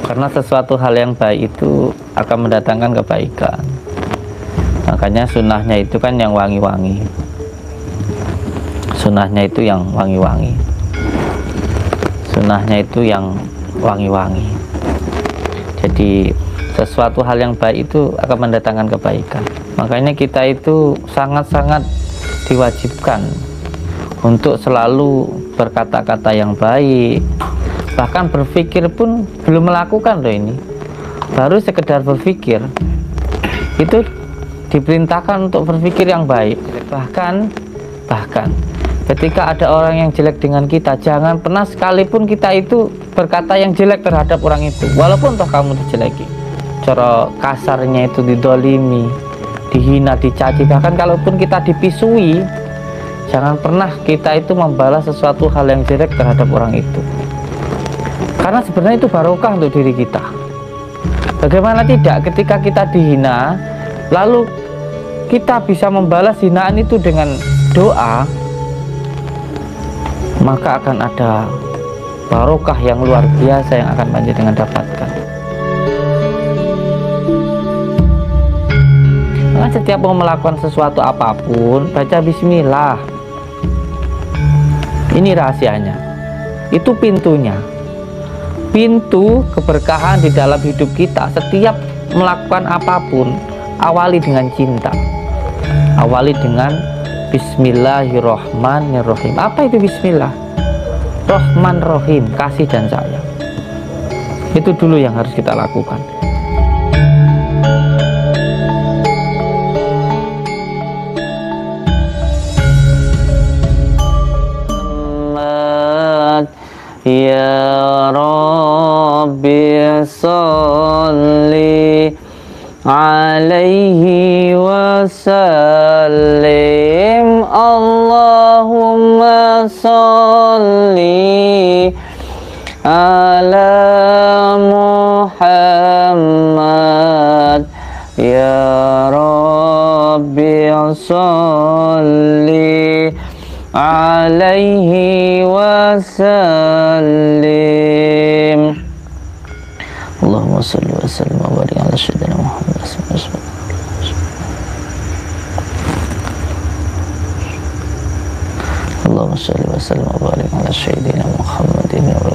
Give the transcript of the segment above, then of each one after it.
Karena sesuatu hal yang baik itu akan mendatangkan kebaikan. Makanya sunnahnya itu kan yang wangi-wangi. Sunnahnya itu yang wangi-wangi. Sunnahnya itu yang wangi-wangi. Jadi sesuatu hal yang baik itu akan mendatangkan kebaikan. Makanya kita itu sangat-sangat diwajibkan untuk selalu berkata-kata yang baik. Bahkan berpikir pun belum melakukan loh ini. Baru sekedar berpikir itu diperintahkan untuk berpikir yang baik. Bahkan ketika ada orang yang jelek dengan kita, jangan pernah sekalipun kita itu berkata yang jelek terhadap orang itu, walaupun toh kamu dijeleki. Cara kasarnya itu didolimi, dihina, dicaci, bahkan kalaupun kita dipisui, jangan pernah kita itu membalas sesuatu hal yang jelek terhadap orang itu. Karena sebenarnya itu barokah untuk diri kita. Bagaimana tidak ketika kita dihina, lalu kita bisa membalas hinaan itu dengan doa, maka akan ada barokah yang luar biasa yang akan panjenengan dapatkan. Maka setiap mau melakukan sesuatu apapun, baca bismillah. Ini rahasianya. Itu pintunya. Pintu keberkahan di dalam hidup kita. Setiap melakukan apapun, awali dengan cinta. Awali dengan Bismillahirrohmanirrohim. Apa itu bismillah? Rohman Rohim, kasih dan sayang. Itu dulu yang harus kita lakukan. Ya Rabbi salli alaihi wa sallim. Allahumma salli ala Muhammad. Ya Rabbi salli alaihi wasallim. Allahumma salli wa sallim wa barik ala sayyidina Muhammad. Allahumma salli wa sallim wa barik ala sayyidina Muhammadin wa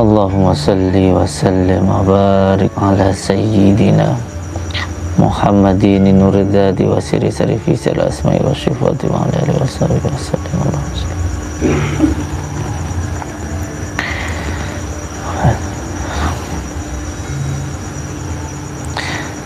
Allahumma salli wa sallim wa barik ala sayyidina Muhammadin nuridadi wa siri sarifi sal asma'i wa syifati wa ala alihi wa sahbihi wa sallam.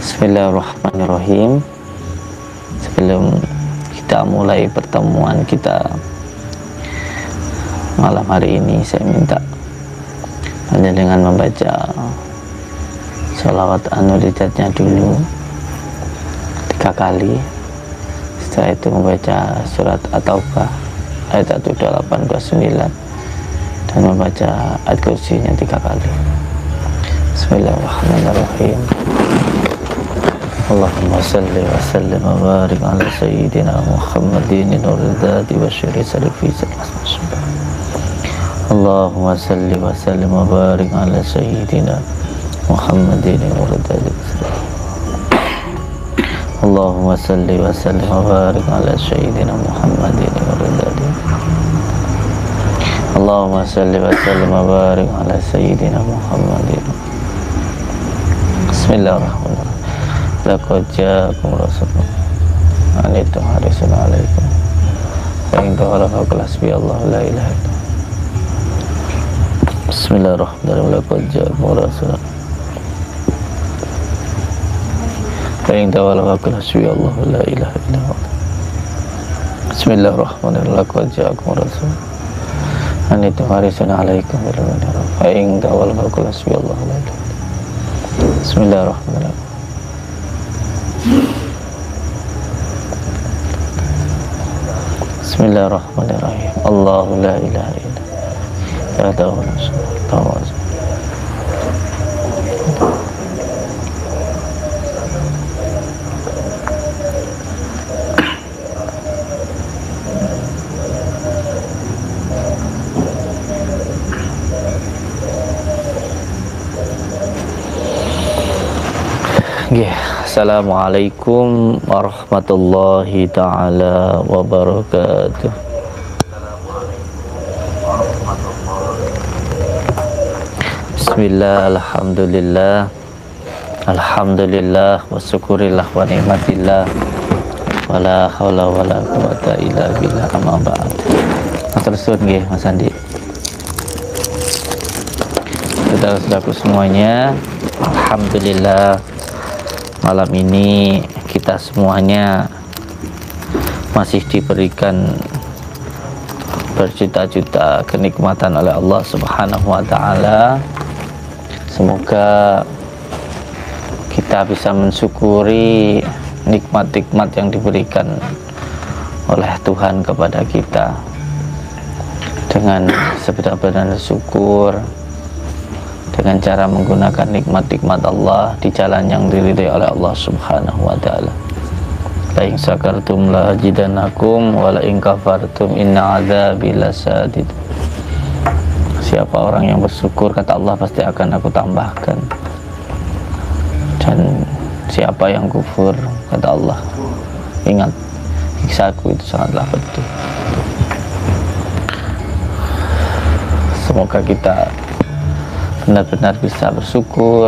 Bismillahirrahmanirrahim. Sebelum kita mulai pertemuan kita malam hari ini, saya minta hanya dengan membaca sholawat anulidatnya dulu 3 kali. Setelah itu membaca surat At-Taubah ayat 1829 dan membaca ayat kursinya 3 kali. Bismillahirrahmanirrahim. Allahumma salli wa sallim wa barik ala sayyidina Muhammadin nuridati wa syiri sarifi sallallahu. Allahumma salli wa sallim wa barik ala sayyidina Muhammadin nuridati. Allahumma salli wa sallim wa barik ala sayyidina Muhammadin nuridati. Allahumma salli wa sallim wa barik ala sayyidina Muhammadin. Bismillahirrahmanirrahim. Laqad ja'akum rasulun anitu harisun alaikum wa in tawalla faqul hasbiyallahu la ilaha illa. Bismillahirrahmanirrahim. Laqad ja'akum rasulun wa in tawalla faqul hasbiyallahu la ilaha illa. Bismillahirrahmanirrahim. Laqad ja'akum rasulun anitu harisun alaikum wa in tawalla faqul hasbiyallahu la ilaha illa. Bismillahirrahmanirrahim. Bismillahirrahmanirrahim. Allahu la ilaha illa huwa tawaz. Assalamualaikum warahmatullahi ta'ala wabarakatuh. Bismillah, alhamdulillah, alhamdulillah, wa syukurillah wa ni'matillah, wa la hawla wa la quwata illa billah, amma ba'd. Matur suwun nggih Mas Andi. Saudara-saudaraku semuanya, alhamdulillah malam ini kita semuanya masih diberikan berjuta-juta kenikmatan oleh Allah Subhanahu wa taala. Semoga kita bisa mensyukuri nikmat-nikmat yang diberikan oleh Tuhan kepada kita dengan sebenar-benar syukur, dengan cara menggunakan nikmat-nikmat Allah di jalan yang diridhai oleh Allah Subhanahu wa taala. La in syakartum la azidannakum wa la in kafartum inna adzabi lasadid. Siapa orang yang bersyukur, kata Allah, pasti akan aku tambahkan. Dan siapa yang kufur, kata Allah, ingat, siksaku itu sangatlah pedih. Semoga kita benar-benar bisa bersyukur,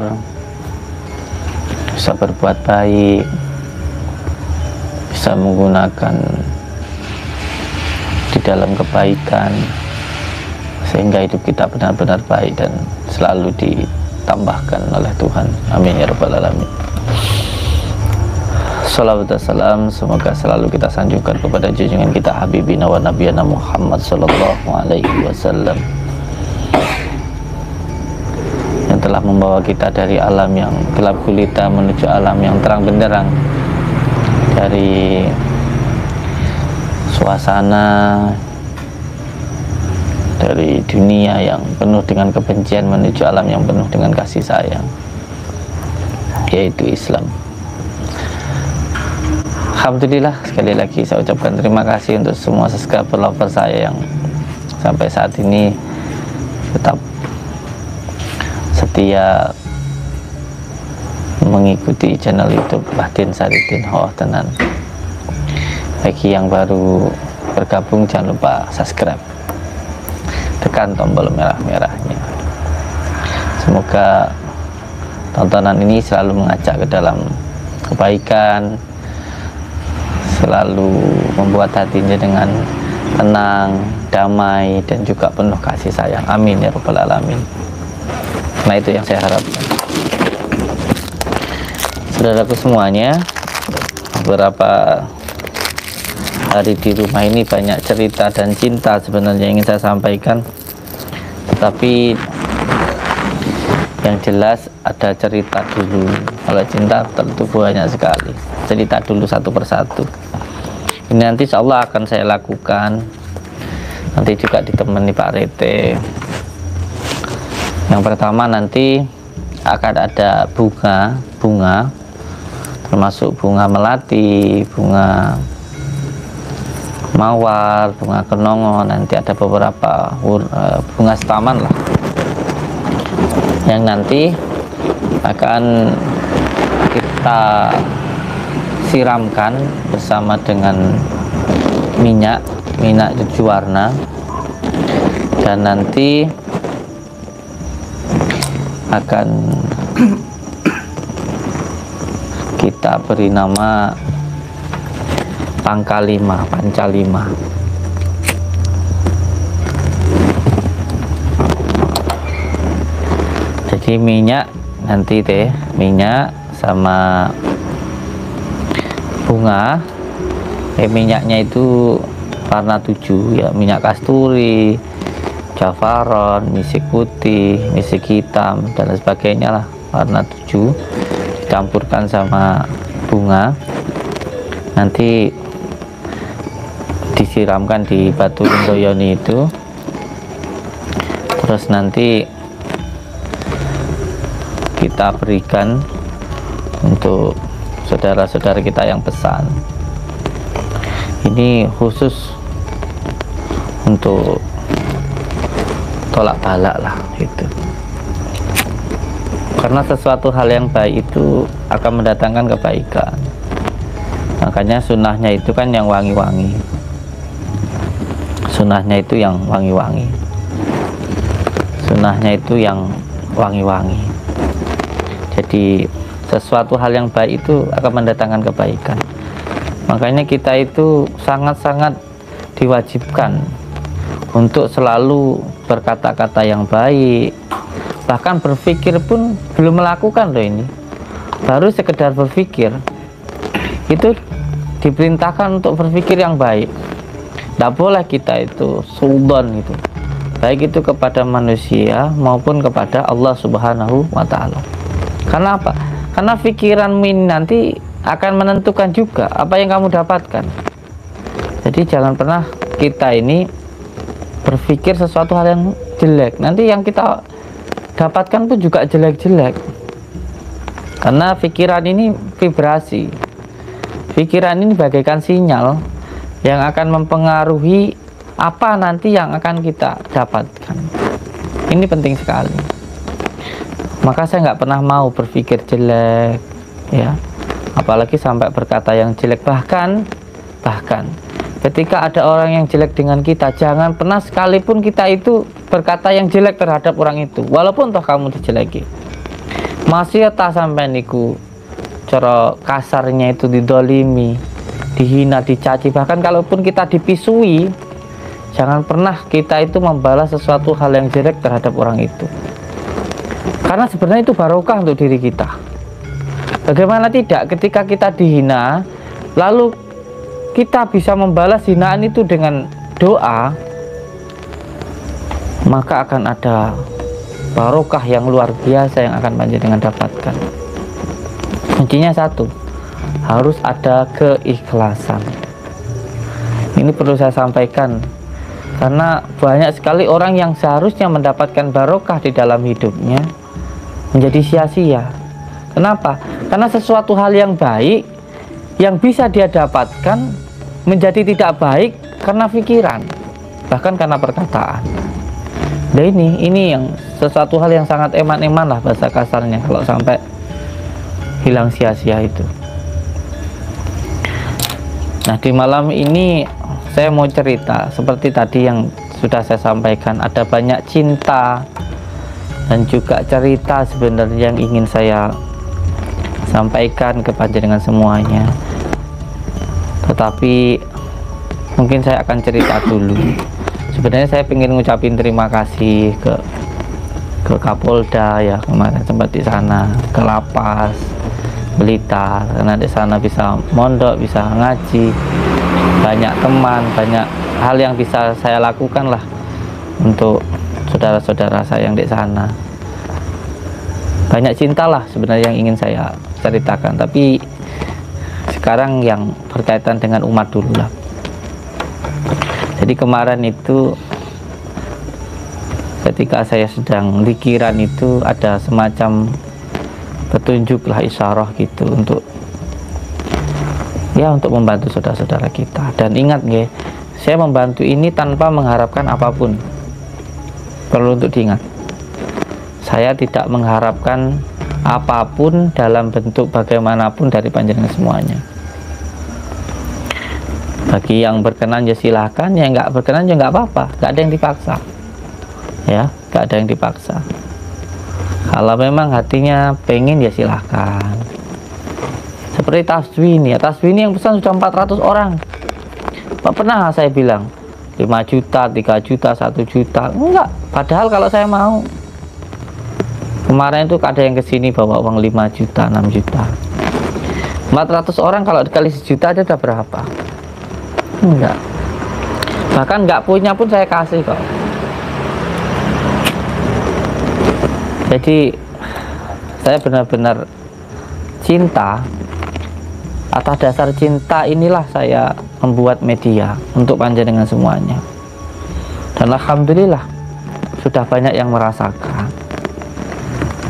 bisa berbuat baik, bisa menggunakan di dalam kebaikan, sehingga hidup kita benar-benar baik dan selalu ditambahkan oleh Tuhan. Amin ya rabbal alamin. Salawat dan salam semoga selalu kita sanjungkan kepada junjungan kita Habibina wa Nabiyana Muhammad sallallahu alaihi wasallam, yang telah membawa kita dari alam yang gelap gulita menuju alam yang terang benderang, dari suasana dari dunia yang penuh dengan kebencian menuju alam yang penuh dengan kasih sayang, yaitu Islam. Alhamdulillah, sekali lagi saya ucapkan terima kasih untuk semua subscriber lover saya yang sampai saat ini tetap setia mengikuti channel YouTube Bahdin Saridin Hawah Tenan. Bagi yang baru bergabung, jangan lupa subscribe, tekan tombol merah-merahnya. Semoga tontonan ini selalu mengajak ke dalam kebaikan, selalu membuat hatinya dengan tenang, damai, dan juga penuh kasih sayang. Amin ya rabbal alamin. Nah, itu yang saya harapkan. Saudaraku semuanya, beberapa hari di rumah ini banyak cerita dan cinta sebenarnya ingin saya sampaikan, tetapi yang jelas ada cerita dulu. Kalau cinta tentu banyak sekali, cerita dulu satu persatu. Ini nanti insya Allah akan saya lakukan, nanti juga ditemani Pak Rete. Yang pertama, nanti akan ada bunga, termasuk bunga melati, bunga mawar, bunga kenongo, nanti ada beberapa bunga setaman lah, yang nanti akan kita siramkan bersama dengan minyak cuci warna, dan nanti akan kita beri nama Pancalima. Jadi minyak nanti minyak sama bunga. Minyaknya itu warna 7 ya, minyak kasturi, jafaron, misik putih, misik hitam, dan sebagainya lah, warna 7 dicampurkan sama bunga, nanti disiramkan di batu Indoyoni itu. Terus nanti kita berikan untuk saudara-saudara kita yang pesan. Ini khusus untuk tolak balak lah itu, karena sesuatu hal yang baik itu akan mendatangkan kebaikan. Makanya sunnahnya itu kan yang wangi-wangi, sunnahnya itu yang wangi-wangi, sunnahnya itu yang wangi-wangi. Jadi sesuatu hal yang baik itu akan mendatangkan kebaikan. Makanya kita itu sangat-sangat diwajibkan untuk selalu berkata-kata yang baik. Bahkan berpikir pun belum melakukan loh ini, baru sekedar berpikir itu diperintahkan untuk berpikir yang baik. Tidak boleh kita itu suudzon gitu, baik itu kepada manusia maupun kepada Allah Subhanahu wa Ta'ala. Karena apa? Karena pikiranmu ini nanti akan menentukan juga apa yang kamu dapatkan. Jadi jangan pernah kita ini berpikir sesuatu hal yang jelek, nanti yang kita dapatkan pun juga jelek-jelek. Karena pikiran ini vibrasi, pikiran ini bagaikan sinyal yang akan mempengaruhi apa nanti yang akan kita dapatkan. Ini penting sekali. Maka saya nggak pernah mau berpikir jelek, ya, apalagi sampai berkata yang jelek. Bahkan ketika ada orang yang jelek dengan kita, jangan pernah sekalipun kita itu berkata yang jelek terhadap orang itu, walaupun toh kamu dijeleki. Masih tak sampai niku cara kasarnya itu didolimi, dihina, dicaci, bahkan kalaupun kita dipisui, jangan pernah kita itu membalas sesuatu hal yang jelek terhadap orang itu. Karena sebenarnya itu barokah untuk diri kita. Bagaimana tidak, ketika kita dihina, lalu kita bisa membalas hinaan itu dengan doa, maka akan ada barokah yang luar biasa yang akan panjenengan dapatkan. Kuncinya satu, harus ada keikhlasan. Ini perlu saya sampaikan, karena banyak sekali orang yang seharusnya mendapatkan barokah di dalam hidupnya menjadi sia-sia. Kenapa? Karena sesuatu hal yang baik yang bisa dia dapatkan menjadi tidak baik karena pikiran, bahkan karena perkataan. Nah ini yang sesuatu hal yang sangat eman-eman lah bahasa kasarnya, kalau sampai hilang sia-sia itu. Nah, di malam ini saya mau cerita seperti tadi yang sudah saya sampaikan, ada banyak cinta dan juga cerita sebenarnya yang ingin saya sampaikan kepada dengan semuanya. Tetapi mungkin saya akan cerita dulu. Sebenarnya saya ingin ngucapin terima kasih ke Kapolda, ya, kemarin sempat di sana, ke Lapas Blitar, karena di sana bisa mondok, bisa ngaji, banyak teman, banyak hal yang bisa saya lakukan lah untuk saudara-saudara saya yang di sana. Banyak cinta lah sebenarnya yang ingin saya ceritakan, tapi sekarang yang berkaitan dengan umat dulu lah. Jadi kemarin itu ketika saya sedang likiran itu ada semacam petunjuk lah, isyarah gitu, untuk membantu saudara-saudara kita. Dan ingat nggih, saya membantu ini tanpa mengharapkan apapun. Perlu untuk diingat, saya tidak mengharapkan apapun dalam bentuk bagaimanapun dari panjenengan semuanya. Bagi yang berkenan ya silahkan, yang nggak berkenan ya nggak apa-apa, nggak ada yang dipaksa, ya, nggak ada yang dipaksa. Kalau memang hatinya pengen ya silahkan. Seperti Taswini, ya, Taswini yang pesan sudah 400 orang. Pak, pernah saya bilang 5 juta, 3 juta, 1 juta, enggak. Padahal kalau saya mau, kemarin itu ada yang kesini bawa uang 5 juta, 6 juta. 400 orang kalau dikali 1 juta aja udah berapa? Enggak. Bahkan nggak punya pun saya kasih kok. Jadi saya benar-benar cinta. Atas dasar cinta inilah saya membuat media untuk panjenengan semuanya. Dan alhamdulillah sudah banyak yang merasakan.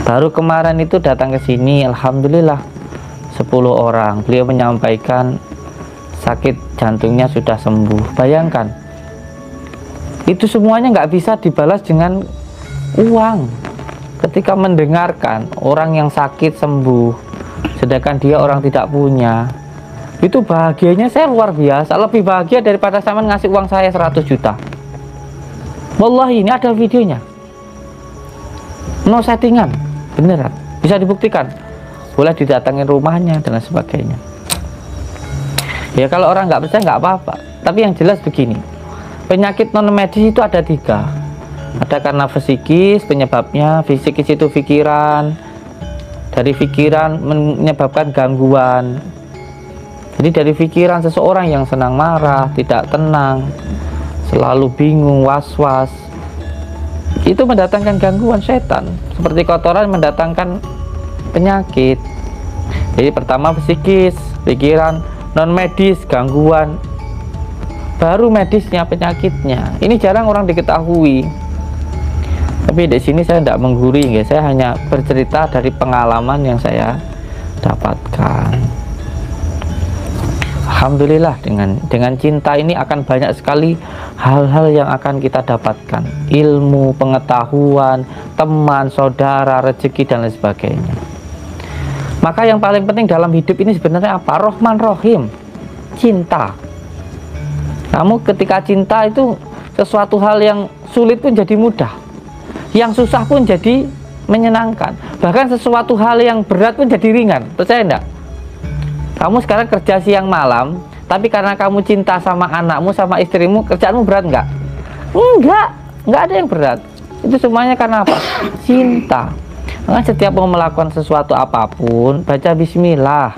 Baru kemarin itu datang ke sini, alhamdulillah 10 orang. Beliau menyampaikan sakit jantungnya sudah sembuh. Bayangkan, itu semuanya nggak bisa dibalas dengan uang. Ketika mendengarkan orang yang sakit sembuh, sedangkan dia orang tidak punya, itu bahagianya saya luar biasa, lebih bahagia daripada sampean ngasih uang saya 100 juta. Wallahi, ini ada videonya, no settingan, beneran, bisa dibuktikan, boleh didatangin rumahnya dan sebagainya. Ya kalau orang nggak percaya nggak apa-apa, tapi yang jelas begini, penyakit non medis itu ada 3. Ada karena psikis, penyebabnya psikis itu pikiran, dari pikiran menyebabkan gangguan. Jadi dari pikiran seseorang yang senang marah, tidak tenang, selalu bingung, was-was, itu mendatangkan gangguan setan. Seperti kotoran mendatangkan penyakit. Jadi pertama psikis, pikiran, non medis, gangguan, baru medisnya, penyakitnya. Ini jarang orang diketahui. Tapi di sini saya tidak menggurui, ya. Saya hanya bercerita dari pengalaman yang saya dapatkan. Alhamdulillah, dengan cinta ini akan banyak sekali hal-hal yang akan kita dapatkan, ilmu, pengetahuan, teman, saudara, rezeki dan lain sebagainya. Maka yang paling penting dalam hidup ini sebenarnya apa? Rahman Rahim, cinta. Kamu ketika cinta itu sesuatu hal yang sulit pun jadi mudah, yang susah pun jadi menyenangkan, bahkan sesuatu hal yang berat pun jadi ringan. Percaya enggak? Kamu sekarang kerja siang malam, tapi karena kamu cinta sama anakmu, sama istrimu, kerjaanmu berat enggak? Enggak ada yang berat. Itu semuanya karena apa? Cinta. Maka setiap mau melakukan sesuatu apapun, baca bismillah.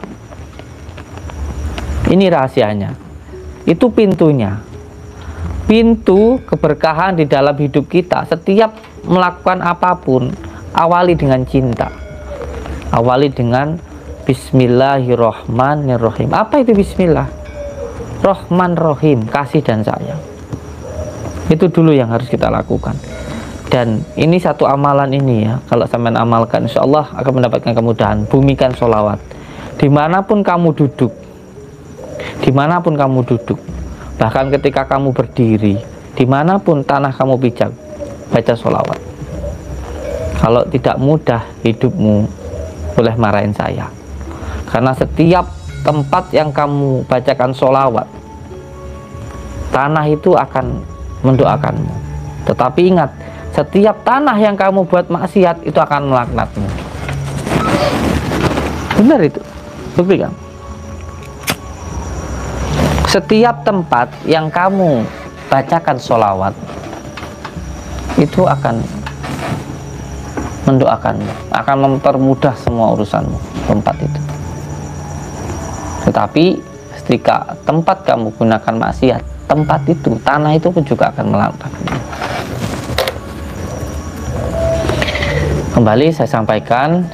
Ini rahasianya. Itu pintunya. Pintu keberkahan di dalam hidup kita. Setiap melakukan apapun, awali dengan cinta. Awali dengan Bismillahirrahmanirrahim. Apa itu bismillah? Rahman Rahim, kasih dan sayang. Itu dulu yang harus kita lakukan. Dan ini satu amalan ini ya, kalau sampean amalkan, insya Allah akan mendapatkan kemudahan. Bumikan sholawat dimanapun kamu duduk, dimanapun kamu duduk, bahkan ketika kamu berdiri, dimanapun tanah kamu pijak, baca sholawat. Kalau tidak mudah hidupmu, boleh marahin saya. Karena setiap tempat yang kamu bacakan sholawat, tanah itu akan mendoakanmu. Tetapi ingat, setiap tanah yang kamu buat maksiat itu akan melaknatmu. Benar itu, buktikan. Setiap tempat yang kamu bacakan sholawat itu akan mendoakanmu, akan mempermudah semua urusanmu, tempat itu. Tetapi ketika tempat kamu gunakan maksiat, tempat itu, tanah itu pun juga akan melaknatmu. Kembali saya sampaikan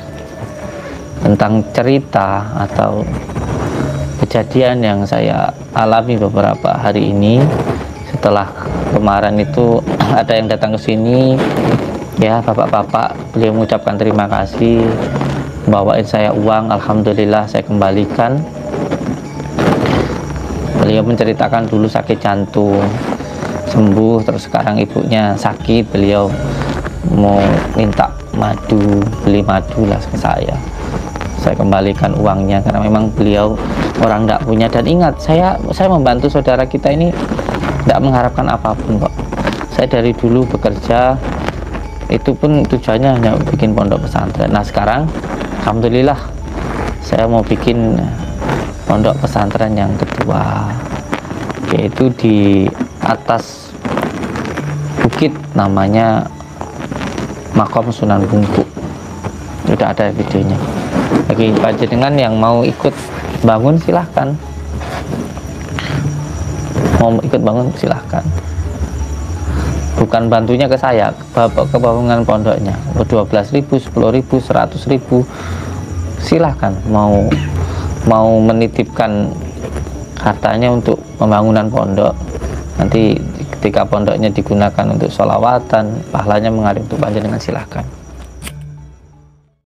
tentang cerita atau kejadian yang saya alami beberapa hari ini. Setelah kemarin itu ada yang datang ke sini, ya bapak-bapak, beliau mengucapkan terima kasih, bawain saya uang, alhamdulillah saya kembalikan. Beliau menceritakan dulu sakit jantung, sembuh, terus sekarang ibunya sakit, beliau mau minta madu, beli madu lah ke saya kembalikan uangnya karena memang beliau orang tidak punya. Dan ingat, saya membantu saudara kita ini tidak mengharapkan apapun kok. Saya dari dulu bekerja itu pun tujuannya hanya bikin pondok pesantren. Nah sekarang alhamdulillah saya mau bikin pondok pesantren yang kedua, yaitu di atas bukit, namanya Makom Sunan Bungku. Sudah ada videonya. Bagi panjenengan yang mau ikut bangun silahkan, mau ikut bangun silahkan. Bukan bantunya ke saya, ke bangunan pondoknya. 12.000, 10.000, 100.000, silahkan. Mau menitipkan hartanya untuk pembangunan pondok, nanti ketika pondoknya digunakan untuk sholawatan, pahalanya mengalir untuk panjenengan, silahkan.